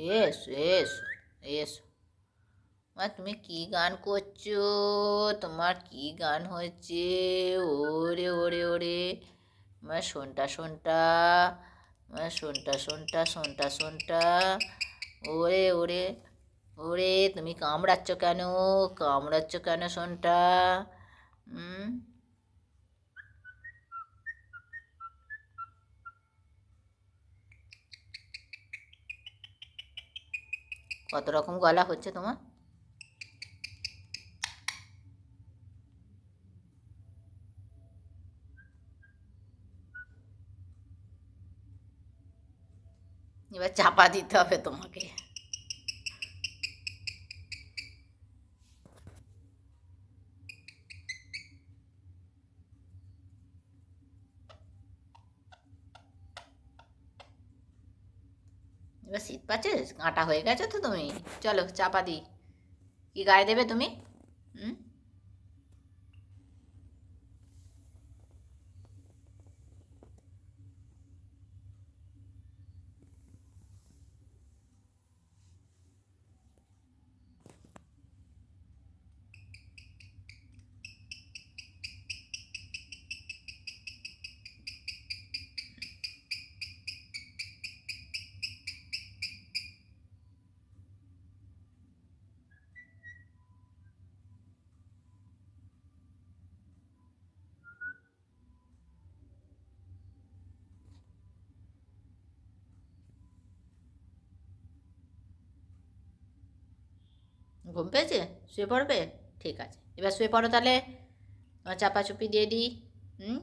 এসো এসো এসো। মা তুমি কি গান করছো? তোমার কি গান হয়েছে? ওরে ওরে ওরে, মা শোনটা শোনটা, মা শোনটা শোনটা শোনটা শোনটা। ওরে ওরে ওরে, তুমি কামড়াচ্ছ কেন? কামড়াচ্ছ কেন শোনটা? হুম। কত রকম গলা হচ্ছে তোমার? এবার চাপা দিতে হবে তোমাকে। এবার শীত পাচ্ছে, কাঁটা হয়ে গেছে তো তুমি। চলো চাপা দিই। কি গায়ে দেবে তুমি? হুম। ঘুম পেয়েছে? শুয়ে পড়বে? ঠিক আছে, এবার শুয়ে পড়ো তাহলে। চাপাচুপি দিয়ে দিই। হুম।